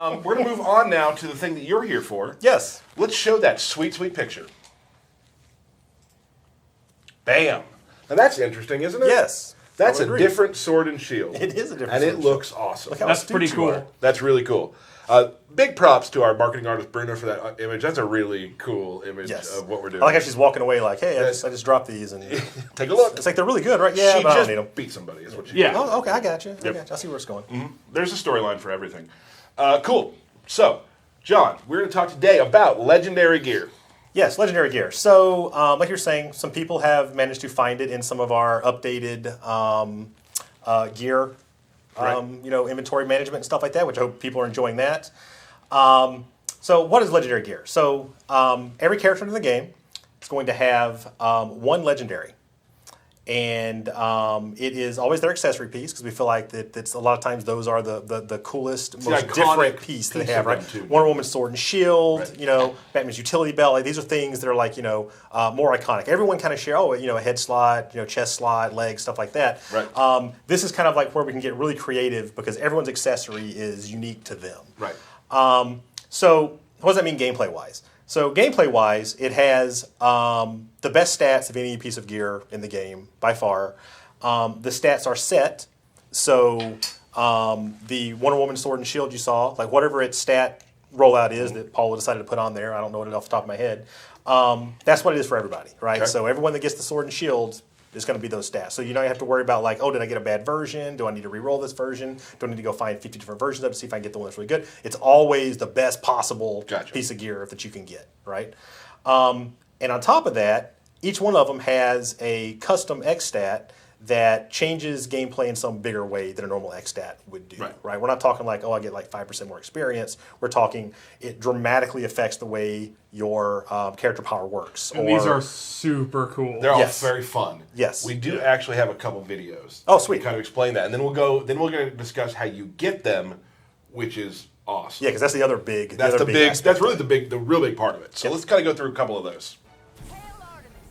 We're going to move on now to the thing that you're here for. Yes. Let's show that sweet, sweet picture. Bam. Now that's interesting, isn't it? Yes. That's a different sword and shield. It is a different and sword it and looks awesome. Look how That's astute pretty you cool. are. That's really cool. Big props to our marketing artist Bruno for that image. That's a really cool image of what we're doing. I like how she's walking away like, hey, I just dropped these. And take a look. it's like, they're really good, right? Yeah, she but I just don't need them. beat somebody is what she Yeah. did. Oh, okay, I got you. Yep. I see where it's going. Mm-hmm. There's a storyline for everything. Cool. So, John, we're going to talk today about legendary gear. Yes, legendary gear. So, like you're saying, some people have managed to find it in some of our updated gear, Right. inventory management and stuff like that, which I hope people are enjoying that. So, what is legendary gear? So, every character in the game is going to have one legendary. And it is always their accessory piece because we feel like that's a lot of times those are the coolest, most different piece they have, right? Wonder Woman's sword and shield, right. Batman's utility belt. Like, these are things that are like more iconic. Everyone kind of share a head slot, chest slot, legs, stuff like that. Right. This is kind of like where we can get really creative because everyone's accessory is unique to them. Right. So what does that mean gameplay wise? So gameplay wise, it has the best stats of any piece of gear in the game by far. The stats are set. So the Wonder Woman sword and shield you saw, like whatever its stat rollout is that Paula decided to put on there, I don't know it off the top of my head. That's what it is for everybody, right? Okay. So everyone that gets the sword and shield is going to be those stats. So you don't have to worry about like, oh, did I get a bad version? Do I need to re-roll this version? Do I need to go find 50 different versions of it to see if I can get the one that's really good? It's always the best possible piece of gear that you can get, right? And on top of that, each one of them has a custom X stat that changes gameplay in some bigger way than a normal X stat would do, right? We're not talking like, oh, I get like 5% more experience. We're talking it dramatically affects the way your character power works. And these are super cool. They're all very fun. Yes. We do actually have a couple videos. Oh, sweet. To kind of explain that. And then we're going to discuss how you get them, which is awesome. Yeah, because that's the other big. That's that's really the real big part of it. So let's kind of go through a couple of those.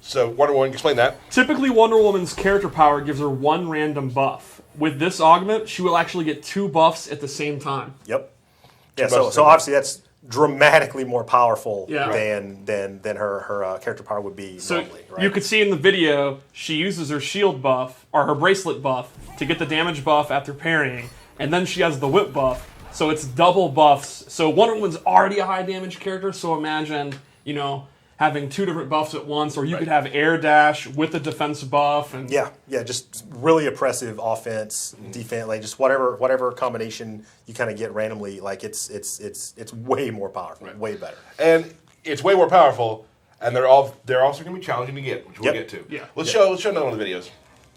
So Wonder Woman, explain that. Typically, Wonder Woman's character power gives her one random buff. With this augment, she will actually get 2 buffs at the same time. Yep. Yeah. So obviously that's dramatically more powerful than her character power would be normally. Right? You could see in the video she uses her shield buff or her bracelet buff to get the damage buff after parrying, and then she has the whip buff. So it's double buffs. So Wonder Woman's already a high damage character. So imagine having 2 different buffs at once, or you could have air dash with a defense buff, and just really oppressive offense, defense, like just whatever combination you kind of get randomly, like it's way more powerful, way better, and it's way more powerful, and they're also going to be challenging to get, which we'll get to. Yeah. Let's show another one of the videos.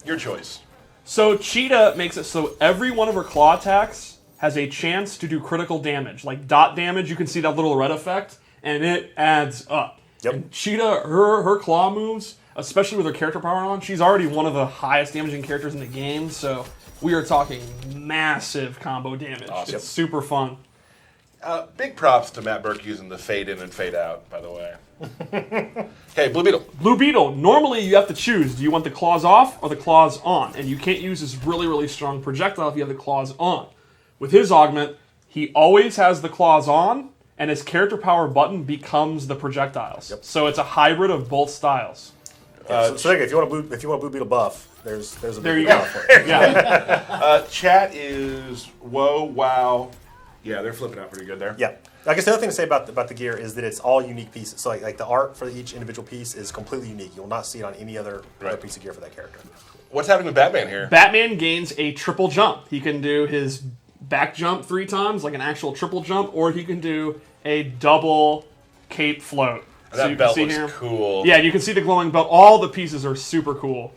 Your choice. So Cheetah makes it so every one of her claw attacks has a chance to do critical damage, like dot damage. You can see that little red effect, and it adds up. Yep. And Cheetah, her claw moves, especially with her character power on, she's already one of the highest damaging characters in the game, so we are talking massive combo damage. Awesome. It's super fun. Big props to Matt Burke using the fade in and fade out, by the way. Okay, Blue Beetle. Blue Beetle, normally you have to choose, do you want the claws off or the claws on? And you can't use this really, really strong projectile if you have the claws on. With his augment, he always has the claws on, and his character power button becomes the projectiles. Yep. So it's a hybrid of both styles. So if you want a Blue Beetle buff, there's a there you go. For it. Yeah. Chat is whoa, wow. Yeah, they're flipping out pretty good there. Yeah. I guess the other thing to say about the gear is that it's all unique pieces. So like the art for each individual piece is completely unique. You will not see it on any other piece of gear for that character. What's happening with Batman here? Batman gains a triple jump. He can do his back jump 3 times, like an actual triple jump, or he can do a double cape float. That belt looks cool. Yeah, you can see the glowing belt. All the pieces are super cool.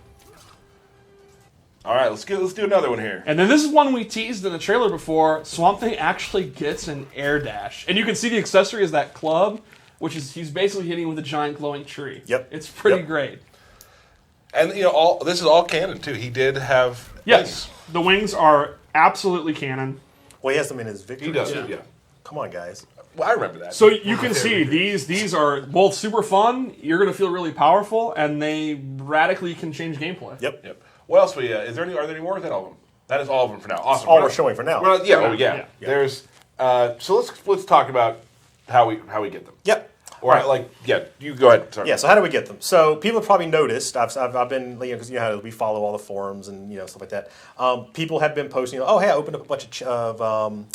All right, let's do another one here. And then this is one we teased in the trailer before. Swamp Thing actually gets an air dash. And you can see the accessory is that club, which is he's basically hitting with a giant glowing tree. Yep. It's pretty great. And this is all canon too. He did have wings. The wings are absolutely canon. Well, he has them in his victory. He does, yeah. Come on, guys. Well, I remember that. So you can see these are both super fun. You're going to feel really powerful, and they radically can change gameplay. Yep. What else? Are there any more? Is that all of them? That is all of them for now. Awesome. All we're showing for now. Yeah. There's So let's talk about how we get them. Yep. Or you go ahead. Sorry. Yeah. So how do we get them? So people have probably noticed. I've been because how we follow all the forums and stuff like that. People have been posting. Oh, hey, I opened up a bunch of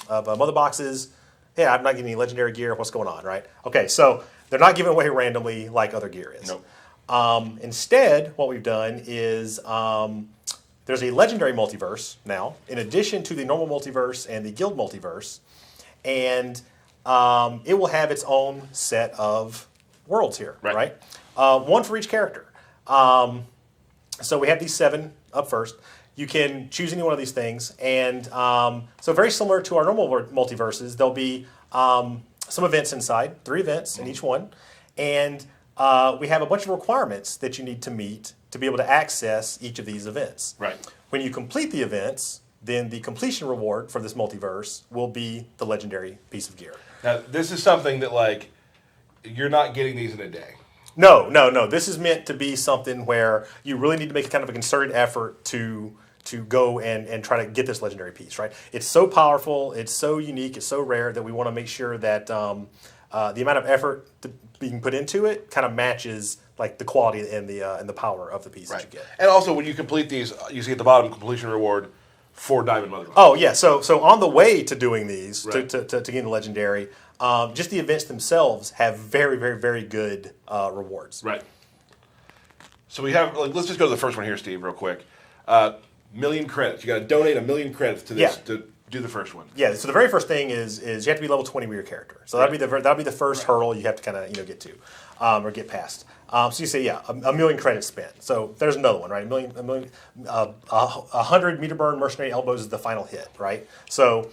mother boxes. Hey, I'm not getting any legendary gear. What's going on? Right. Okay. So they're not giving away randomly like other gear is. Nope. Instead, what we've done is there's a legendary multiverse now, in addition to the normal multiverse and the guild multiverse, and it will have its own set of worlds here, right? One for each character. So we have these 7 up first. You can choose any one of these things, and so very similar to our normal multiverses, there'll be some events inside, 3 events in each one, and we have a bunch of requirements that you need to meet to be able to access each of these events. Right. When you complete the events, then the completion reward for this multiverse will be the legendary piece of gear. Now, this is something that you're not getting these in a day. No. This is meant to be something where you really need to make a kind of a concerted effort to go and try to get this legendary piece, right? It's so powerful, it's so unique, it's so rare that we want to make sure that the amount of effort being put into it kind of matches the quality and the power of the piece that you get. And also, when you complete these, you see at the bottom completion reward for Diamond Mother. Oh yeah, so on the way to doing these to getting the legendary, just the events themselves have very, very, very good rewards. Right. So we have. Let's just go to the first one here, Steve, real quick. Million credits. You got to donate 1,000,000 credits to this to do the first one. Yeah. So the very first thing is you have to be level 20 with your character. So that'll be the first hurdle you have to kind of get to or get past. So you say 1,000,000 credits spent. So there's another one, right? 100 meter burn mercenary elbows is the final hit, right? So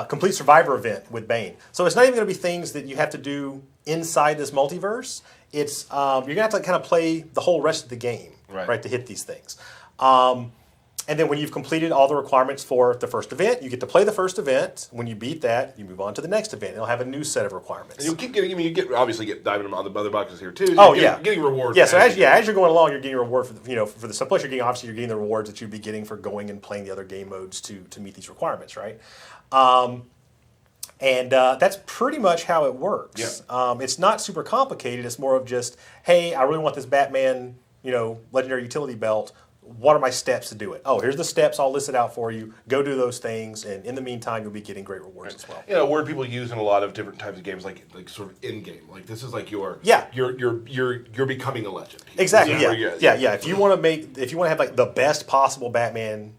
complete survivor event with Bane. So it's not even going to be things that you have to do inside this multiverse. It's you're going to have to kind of play the whole rest of the game, right to hit these things. And then when you've completed all the requirements for the first event, you get to play the first event. When you beat that, you move on to the next event. It'll have a new set of requirements. And you'll keep getting. I mean, you obviously get Diamond on the other boxes here too. So getting rewards. Yeah, so as you're going along, you're getting a reward for the plus you're getting the rewards that you'd be getting for going and playing the other game modes to meet these requirements, right? And that's pretty much how it works. Yeah. It's not super complicated. It's more of just, hey, I really want this Batman, legendary utility belt. What are my steps to do it? Oh, here's the steps all listed out for you. Go do those things, and in the meantime, you'll be getting great rewards as well. A word people use in a lot of different types of games, like sort of in game. Like this is like you're becoming a legend. Exactly. Yeah. If you want to have like the best possible Batman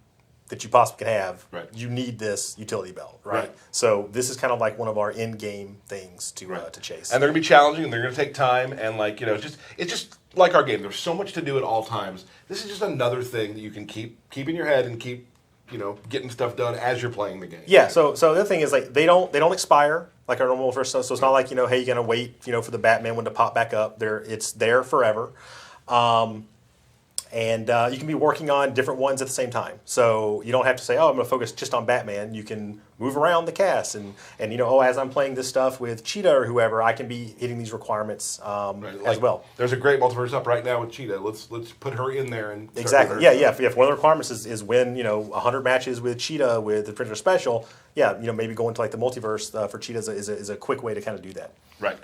that you possibly can have, you need this utility belt, right? So this is kind of like one of our in-game things to chase. And they're gonna be challenging, and they're gonna take time, and it's just like our game. There's so much to do at all times. This is just another thing that you can keep in your head and keep getting stuff done as you're playing the game. Yeah. So the other thing is they don't expire like our normal first. So it's not like hey, you're gonna wait for the Batman one to pop back up. It's there forever. And you can be working on different ones at the same time. So you don't have to say, I'm going to focus just on Batman. You can move around the cast. And as I'm playing this stuff with Cheetah or whoever, I can be hitting these requirements as well. There's a great multiverse up right now with Cheetah. Let's put her in there. And exactly. Yeah. If one of the requirements is win 100 matches with Cheetah with the Printer Special, maybe going to the multiverse for Cheetah is a quick way to kind of do that. Right.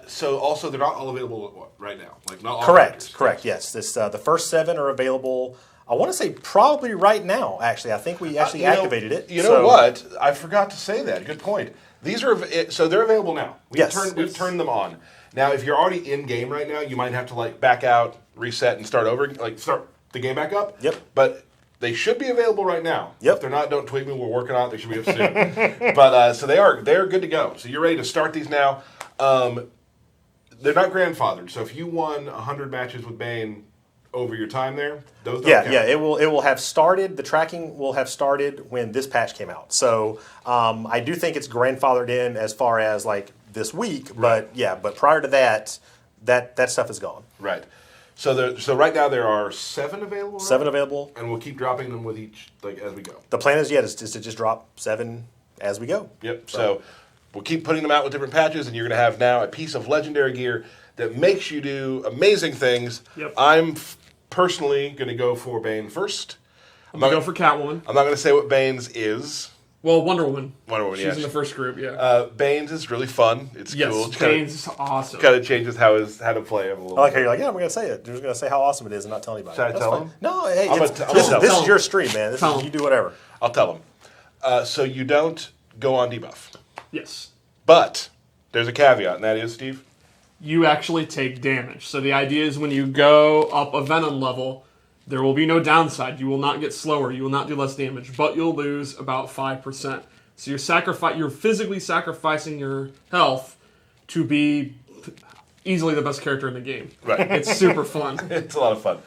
So also they're not all available right now. Like not all. Correct. Yes. The first 7 are available. I want to say probably right now. Actually, I think we actually activated it. You know what? I forgot to say that. Good point. These are so they're available now. We've turned them on. Now, if you're already in game right now, you might have to back out, reset, and start over. Start the game back up. Yep. But they should be available right now. Yep. If they're not, don't tweet me. We're working on it. They should be up soon. But so they're good to go. So you're ready to start these now. They're not grandfathered. So if you won 100 matches with Bane over your time there, those don't count. It will have started. The tracking will have started when this patch came out. So I do think it's grandfathered in as far as this week. But prior to that stuff is gone. Right. So right now there are 7 available. Right? 7 available, and we'll keep dropping them with each as we go. The plan is to just drop 7 as we go. Yep. So we'll keep putting them out with different patches, and you're going to have now a piece of legendary gear that makes you do amazing things. Yep. I'm personally going to go for Bane first. I'm going to go for Catwoman. I'm not going to say what Bane's is. Well, Wonder Woman. Wonder Woman, She's yeah. in the first group, yeah. Bane's is really fun. It's Yes, cool. Bane's awesome. Kind of changes how to play him a little I like how bit. you're like, yeah, I'm going to say it. You're just going to say how awesome it is and not tell anybody. Should I That's tell fine. him? No, hey, I'm it's, gonna this tell is him. your stream, man. Tell him. You do whatever. I'll tell him. So you don't go on debuff. Yes. But there's a caveat, and that is, Steve? You actually take damage. So the idea is when you go up a Venom level, there will be no downside. You will not get slower. You will not do less damage, but you'll lose about 5%. So you're physically sacrificing your health to be easily the best character in the game. Right. It's super fun. It's a lot of fun.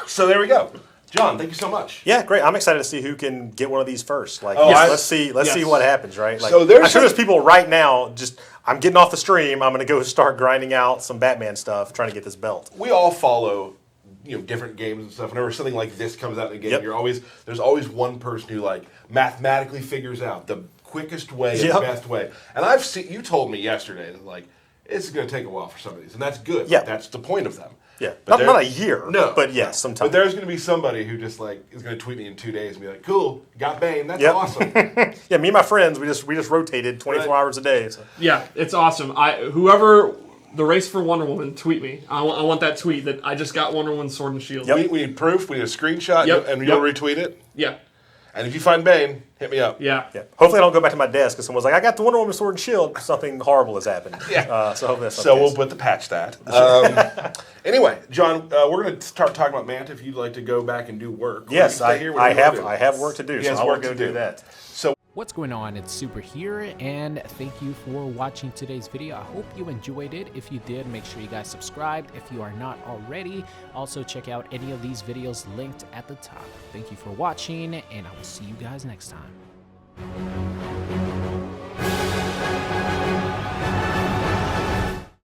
So there we go. John, thank you so much. Yeah, great. I'm excited to see who can get one of these first. Like, Yes. let's see Yes. what happens, right? Like, So I'm sure there's there's people right now. Just I'm getting off the stream. I'm going to go start grinding out some Batman stuff, trying to get this belt. We all follow, different games and stuff. Whenever something like this comes out in a game, Yep. there's always one person who like mathematically figures out the quickest way and Yep. the best way. And I've seen you told me yesterday that like it's going to take a while for some of these, and that's good. Yeah. That's the point of them. Yeah, But not a year. No, but yes, sometime. But there's going to be somebody who just like is going to tweet me in 2 days and be like, "Cool, got Bane. That's Yep. awesome." Yeah, me and my friends, we just rotated 24 Right. hours a day. So. Yeah, it's awesome. Whoever the race for Wonder Woman, tweet me. I want that tweet that I just got Wonder Woman's sword and shield. Yep. We need proof. We need a screenshot, Yep. and you'll Yep. retweet it. Yeah. And if you find Bane, hit me up. Yeah. Yeah. Hopefully, I don't go back to my desk because someone's like, "I got the Wonder Woman sword and shield." Something horrible has happened. Yeah. So hopefully that's not So the we'll case. put the patch that. Anyway, John, we're going to start talking about Manta. If you'd like to go back and do work, Yes, Or you can stay here, I whatever you have wanna I do. have work to do. He So has I will work go to do do. that. So What's going on? It's Super here, and thank you for watching today's video. I hope you enjoyed it. If you did, make sure you guys subscribed if you are not already. Also, check out any of these videos linked at the top. Thank you for watching, and I will see you guys next time.